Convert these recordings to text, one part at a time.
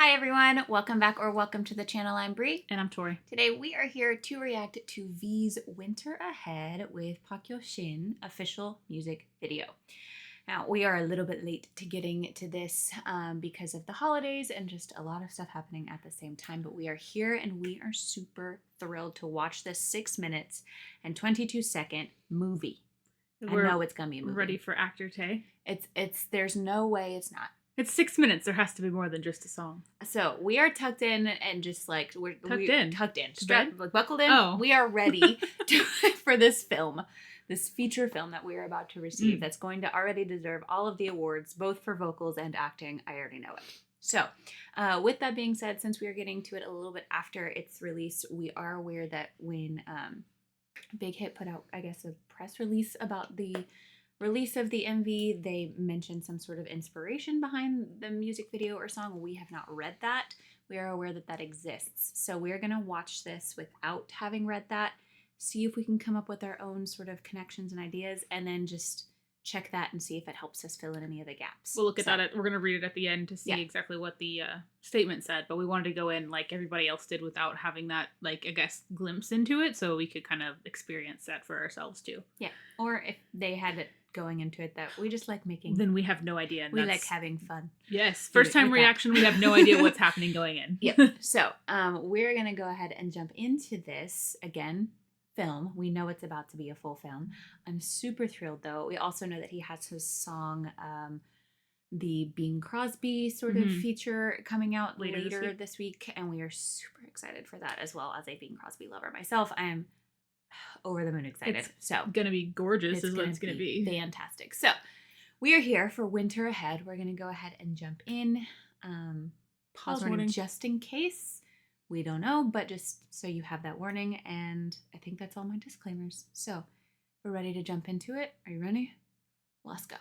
Hi everyone, welcome back or welcome to the channel. I'm Brie. And I'm Tori. Today we are here to react to V's Winter Ahead with SHIN official music video. Now we are a little bit late to getting to this because of the holidays and just a lot of stuff happening at the same time, but we are here and we are super thrilled to watch this 6 minutes and 22-second movie. I know it's gonna be a movie. Ready for Actor Tay. There's no way it's not. It's 6 minutes. There has to be more than just a song. So we are tucked in and just like we're tucked in, strapped, like buckled in. Oh. We are ready for this film, this feature film that we are about to receive. That's going to already deserve all of the awards, both for vocals and acting. I already know it. So, with that being said, since we are getting to it a little bit after its release, we are aware that when Big Hit put out, I guess, a press release about the release of the MV, they mentioned some sort of inspiration behind the music video or song. We have not read that. We are aware that that exists. So we're going to watch this without having read that, see if we can come up with our own sort of connections and ideas, and then just check that and see if it helps us fill in any of the gaps. We'll look at that. We're going to read it at the end to see exactly what the statement said, but we wanted to go in like everybody else did without having that, like, I guess, glimpse into it, so we could kind of experience that for ourselves too. Yeah, or if they had it going into it that we just like making, then we have no idea. And we like having fun. Yes, first time reaction, we have no idea what's happening going in. Yep. So we're gonna go ahead and jump into this again. Film. We know it's about to be a full film. I'm super thrilled though. We also know that he has his song, the Bing Crosby sort of feature coming out later this week, and we are super excited for that as well. As a Bing Crosby lover myself, I am over the moon excited. It's gonna be gorgeous. Is what it's gonna be. Fantastic. So we are here for Winter Ahead. We're gonna go ahead and jump in. Pause warning just in case. We don't know, but just so you have that warning. And I think that's all my disclaimers. So we're ready to jump into it. Are you ready? Let's go.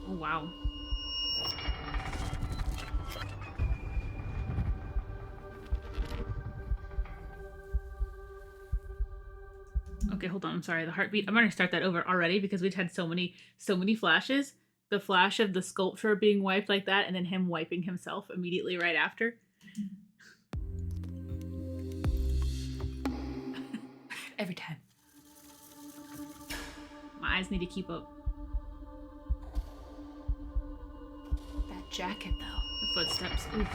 Oh, wow. Okay, hold on. I'm sorry. The heartbeat. I'm going to start that over already because we've had so many flashes. The flash of the sculpture being wiped like that and then him wiping himself immediately right after. Every time. My eyes need to keep up. That jacket, though. The footsteps. Oof.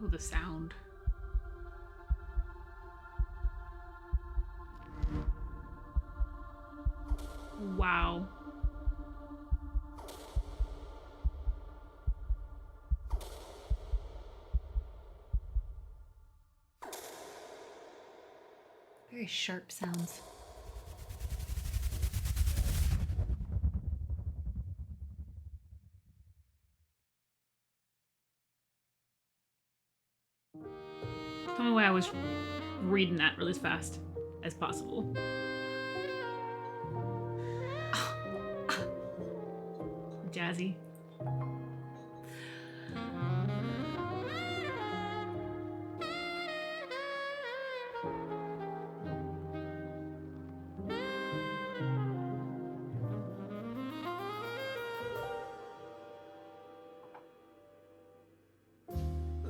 Oh, the sound. Wow. Very sharp sounds. Tell me why I was reading that really fast as possible. Jazzy.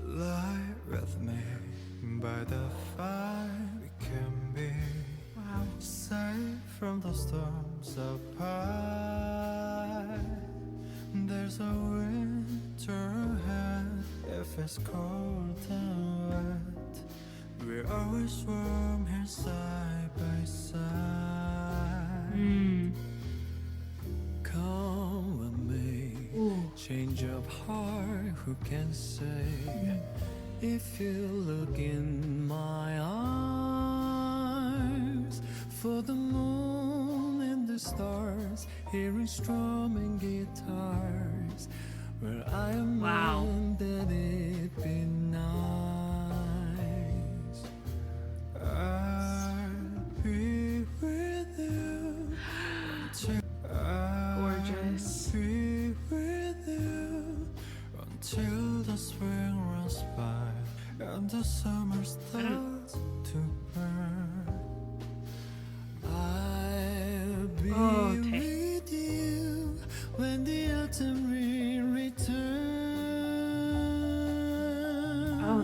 Lie with me by the fire, we can be safe from the storms apart. There's a winter ahead if it's cold and wet. We're always warm here side by side. Come with me. Change of heart, who can say? If you look in my eyes, for the moon and the stars, hearing strumming guitars, where I am known that it be nice. I'll be with you. Gorgeous. I'll be with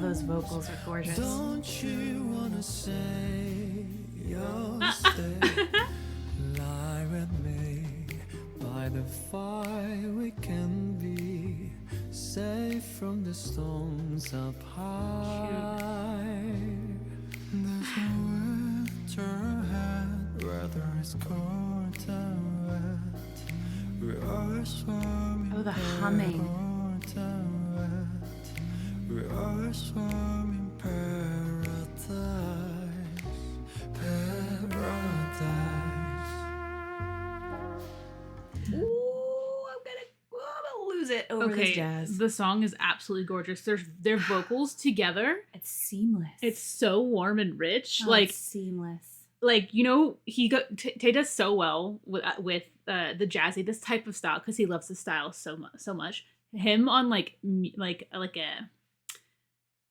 those vocals are gorgeous. Don't you wanna say you'll stay? Lie with me by the fire. We can be safe from the storms up high. There's a winter ahead, weather is cold and wet. We are swimming. Oh, the humming. cold and wet. We are swimming paradise, paradise. Ooh, I'm gonna lose it over this jazz. the song is absolutely gorgeous. Their vocals together. It's seamless. It's so warm and rich. Oh, it's seamless. You know, Tay does so well with the jazzy, this type of style, because he loves the style so much. Him on like a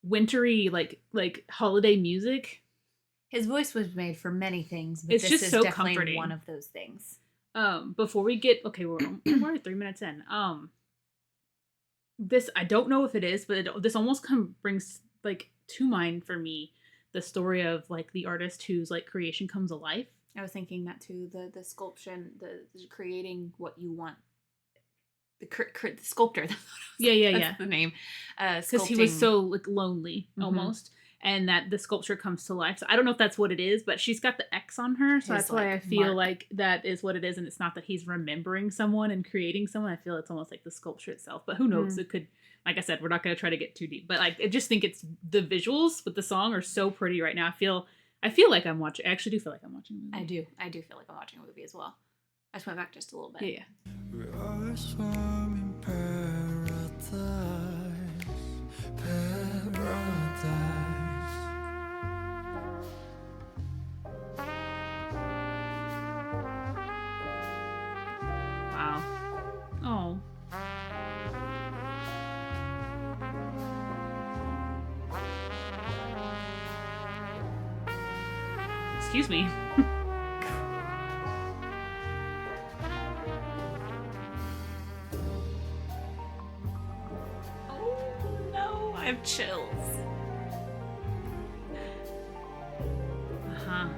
wintry like holiday music. His voice was made for many things, but It's this just is so definitely comforting. one of those things. Before we get we're 3 minutes in. This, I don't know if it is, but this almost brings like to mind for me the story of like the artist whose like creation comes alive. I was thinking that too. The sculpture, the creating what you want. The sculptor. That's the name. Because he was sculpting- so like lonely Mhm. almost, and that the sculpture comes to life. So I don't know if that's what it is, but she's got the X on her, so His, that's why I like, feel mark. like that is what it is, and it's not that he's remembering someone and creating someone. I feel it's almost like the sculpture itself, but who knows? It could. Like I said, we're not going to try to get too deep, but like I just think it's the visuals with the song are so pretty right now. I feel like I'm watching. I actually do feel like I'm watching a movie. I do feel like I'm watching a movie as well. I just went back just a little bit. Yeah. We are swimming paradise, paradise. Wow. Oh. Excuse me. Oh no, I have chills. Uh-huh.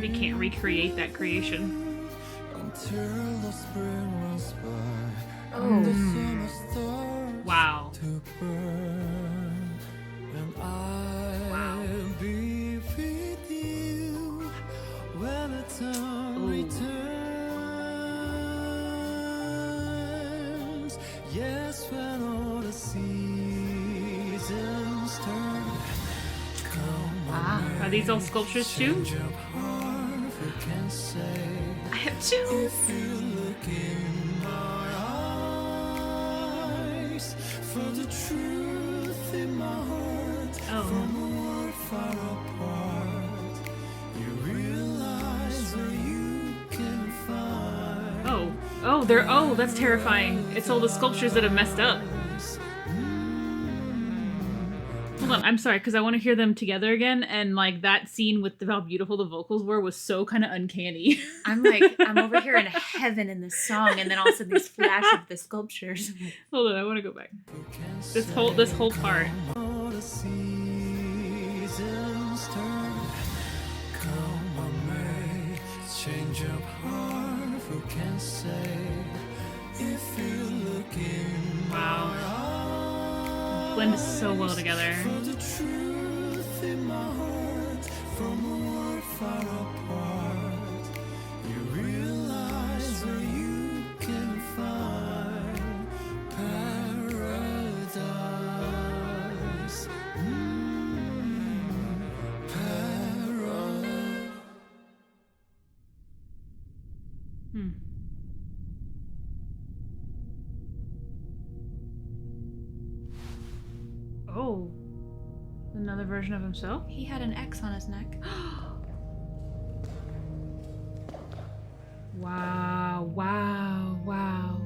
We can't recreate that creation. Until the spring was by, Oh. and the summer stars Wow. to burn, and I'll be with you when the time returns. Yes, when all the seasons turn. Come on, Are these all sculptures too? change of heart, who can say? I have chills. If you look in my eyes, for the truth in my heart, from a world far apart, you realize where you can find. Oh, that's terrifying. It's all the sculptures that have messed up. Hold on, I'm sorry, because I want to hear them together again, and like that scene with how beautiful the vocals were was so kind of uncanny. I'm over here in heaven in this song, and then all of a sudden these flash of the sculptures. Hold on, I want to go back. This whole part. All the seasons turn. Come on, May, change of heart, who can say? If you look in Wow. Blend so well together. for the truth in my heart, from a world far apart, you realize where you can find paradise. Paradise. Oh. Another version of himself? He had an X on his neck. Wow, wow, wow.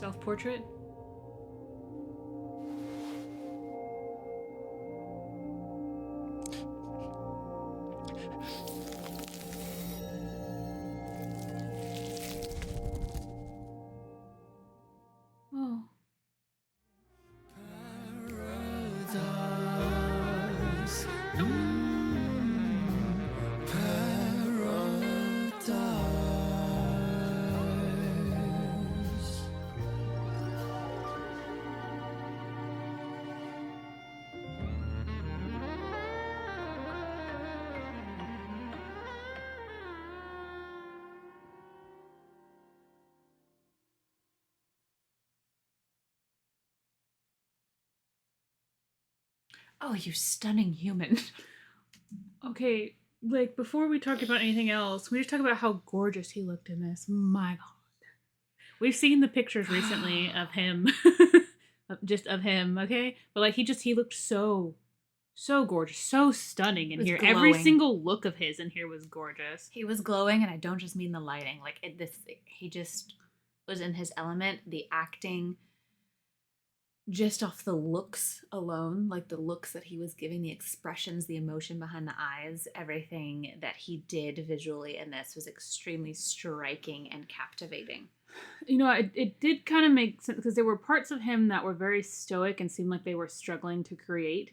Self-portrait? Oh. Paradise. Paradise. Oh, you stunning human. Okay, like before we talk about anything else, we just talk about how gorgeous he looked in this. My God. We've seen the pictures recently of him. Just of him, okay? But like he looked so gorgeous, so stunning in Was here. Every glowing. single look of his in here was gorgeous. He was glowing, and I don't just mean the lighting. Like he just was in his element. The acting, just off the looks alone, like the looks that he was giving, the expressions, the emotion behind the eyes, everything that he did visually in this was extremely striking and captivating. You know, it did kind of make sense because there were parts of him that were very stoic and seemed like they were struggling to create.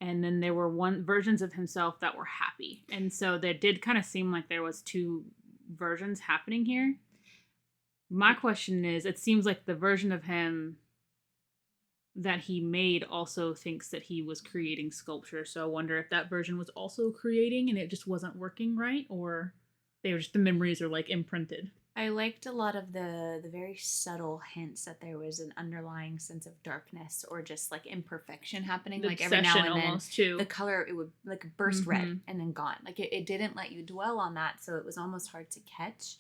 And then there were versions of himself that were happy. And so there did kind of seem like there was two versions happening here. My question is, it seems like the version of him that he made also thinks that he was creating sculpture. So I wonder if that version was also creating and it just wasn't working right, or they were just, the memories are like imprinted. I liked a lot of the very subtle hints that there was an underlying sense of darkness or just like imperfection happening. The like every now and then almost too. the color, it would like burst red and then gone. Like it didn't let you dwell on that, so it was almost hard to catch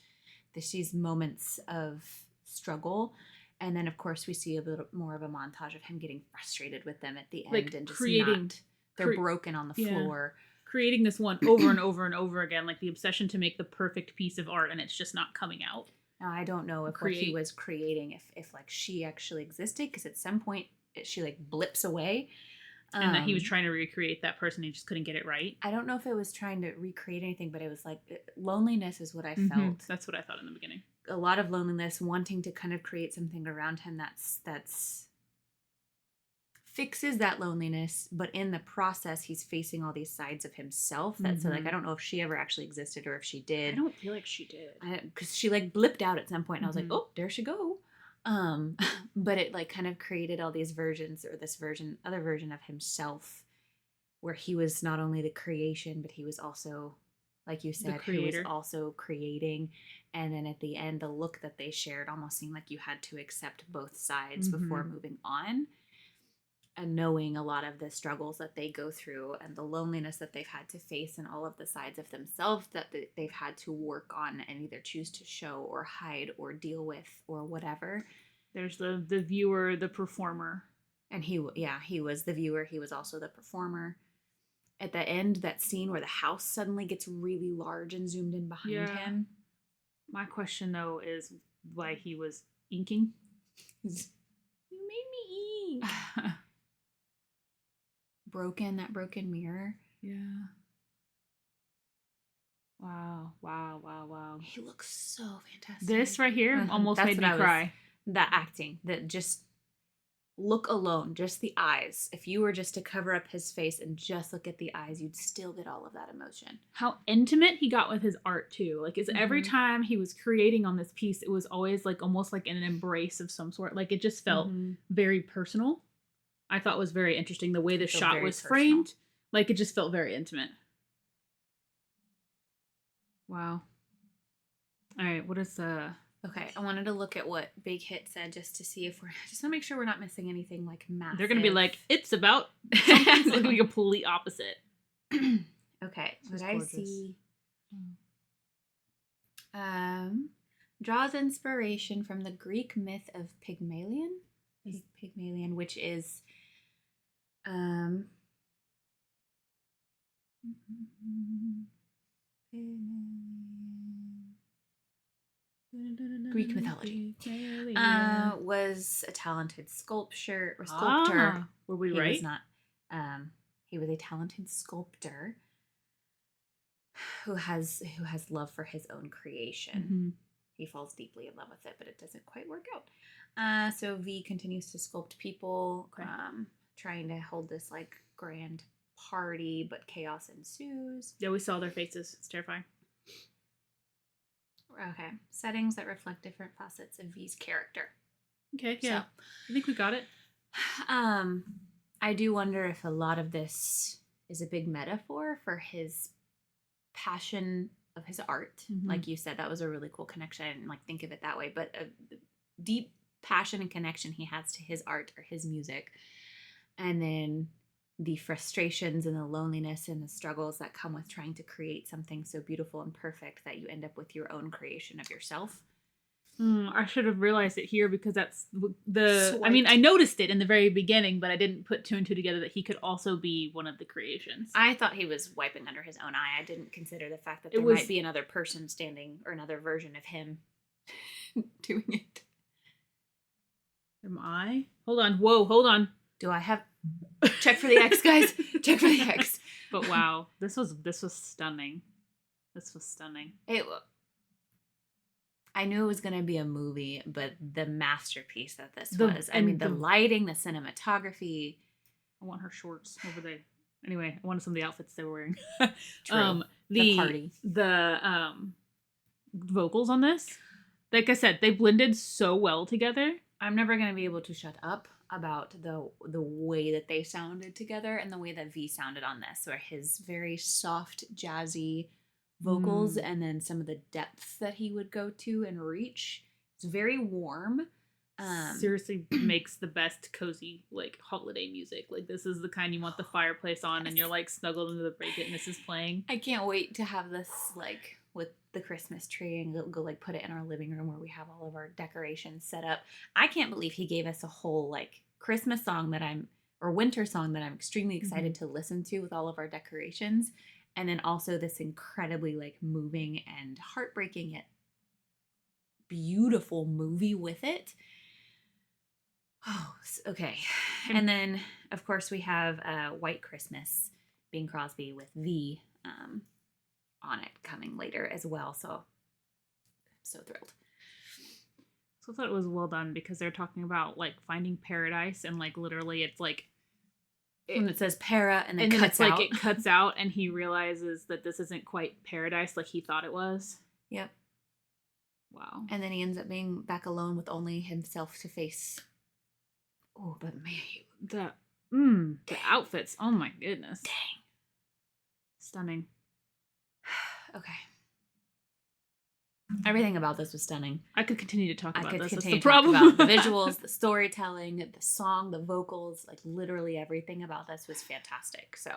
these moments of struggle. And then of course we see a little more of a montage of him getting frustrated with them at the end, like and just creating, not, they're broken on the floor. Creating this one over and over and over again, like the obsession to make the perfect piece of art, and it's just not coming out. Now, I don't know if what he was creating, if like she actually existed, because at some point she like blips away. And that he was trying to recreate that person, he just couldn't get it right. I don't know if it was trying to recreate anything, but it was like loneliness is what I felt. That's what I thought in the beginning. A lot of loneliness, wanting to kind of create something around him that's fixes that loneliness, but in the process he's facing all these sides of himself so like I don't know if she ever actually existed or if she did. I don't feel like she did, because she like blipped out at some point and I was like, oh, there she go. But it like kind of created all these versions, or this other version of himself, where he was not only the creation, but he was also, like you said, he was also creating. And then at the end, the look that they shared almost seemed like you had to accept both sides before moving on. And knowing a lot of the struggles that they go through and the loneliness that they've had to face, and all of the sides of themselves that they've had to work on and either choose to show or hide or deal with or whatever. There's the viewer, the performer. And he was the viewer. He was also the performer. At the end, that scene where the house suddenly gets really large and zoomed in behind him. My question, though, is why he was inking. You made me ink. That broken mirror. Yeah. Wow. He looks so fantastic. This right here almost made me cry. That acting, that just look alone, just the eyes. If you were just to cover up his face and just look at the eyes, you'd still get all of that emotion. How intimate he got with his art too. Like every time he was creating on this piece, it was always like almost like an embrace of some sort. Like it just felt very personal. I thought was very interesting the way the shot was framed. Like it just felt very intimate. Wow. All right, what is Okay, I wanted to look at what Big Hit said just to see if just to make sure we're not missing anything like massive. They're gonna be like, it's about it's like the complete opposite. Okay, what I see. Draws inspiration from the Greek myth of Pygmalion. Pygmalion, which is Greek mythology. Was a talented sculptor. Were we He right? was not. He was a talented sculptor who has love for his own creation. Mhm. He falls deeply in love with it, but it doesn't quite work out. So V continues to sculpt people, Okay. trying to hold this like grand party, but chaos ensues. Yeah, we saw their faces. It's terrifying. Okay. Settings that reflect different facets of V's character. Okay, yeah. So, I think we got it. I do wonder if a lot of this is a big metaphor for his passion of his art. Mhm. Like you said, that was a really cool connection. I didn't like think of it that way, but a deep passion and connection he has to his art or his music. And then the frustrations and the loneliness and the struggles that come with trying to create something so beautiful and perfect that you end up with your own creation of yourself. I should have realized it here because that's the. Swipe. I mean, I noticed it in the very beginning, but I didn't put two and two together that he could also be one of the creations. I thought he was wiping under his own eye. I didn't consider the fact that It there was- might be another person standing or another version of him doing it. Am I? Hold on. Whoa, hold on. Do I have... Check for the X, guys. Check for the X. But wow, this was stunning. This was stunning. I knew it was going to be a movie, but the masterpiece that this The- was. I and mean, the the- lighting, the cinematography. I want her shorts over there. Anyway, I wanted some of the outfits they were wearing. True. The party. The vocals on this, like I said, they blended so well together. I'm never going to be able to shut up about the way that they sounded together and the way that V sounded on this, or his very soft, jazzy vocals and then some of the depths that he would go to and reach. It's very warm. Seriously makes the best cozy like holiday music. Like this is the kind you want the fireplace on and you're like snuggled into the blanket and this is playing. I can't wait to have this like with the Christmas tree and go like put it in our living room where we have all of our decorations set up. I can't believe he gave us a whole like Christmas song or winter song that I'm extremely excited to listen to with all of our decorations. And then also this incredibly like moving and heartbreaking yet beautiful movie with it. Oh, okay. And then of course we have White Christmas, Bing Crosby with V on it coming later as well. So I'm so thrilled. So I thought it was well done because they're talking about like finding paradise and like literally it's like When it says para and then then cuts it's out. like it cuts out and he realizes that this isn't quite paradise like he thought it was. Yep. Wow. And then he ends up being back alone with only himself to face. Oh, but man, The outfits. Oh my goodness. dang. Stunning. Okay. Everything about this was stunning. I could continue to talk I about could this. That's continue the to talk problem. about the visuals, the storytelling, the song, the vocals, like literally everything about this was fantastic. So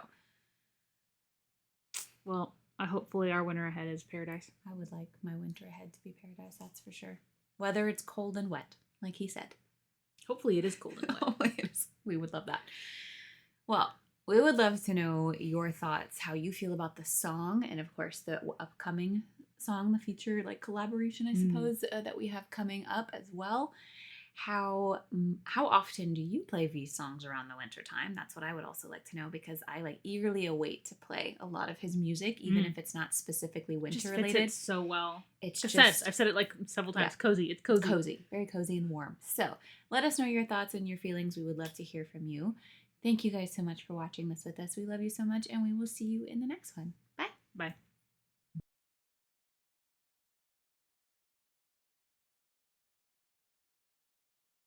Well, hopefully our winter ahead is paradise. I would like my winter ahead to be paradise, that's for sure. Whether it's cold and wet, like he said. Hopefully it is cold and wet. We would love that. Well, we would love to know your thoughts, how you feel about the song, and of course the upcoming song, the feature like collaboration, I suppose, that we have coming up as well. How often do you play V songs around the winter time? That's what I would also like to know because I like eagerly await to play a lot of his music, even if it's not specifically winter Just related. fits it so well. It's I've said it like several times. Yeah. Cozy. It's cozy. cozy, very cozy and warm. So let us know your thoughts and your feelings. We would love to hear from you. Thank you guys so much for watching this with us. We love you so much, and we will see you in the next one. Bye. Bye.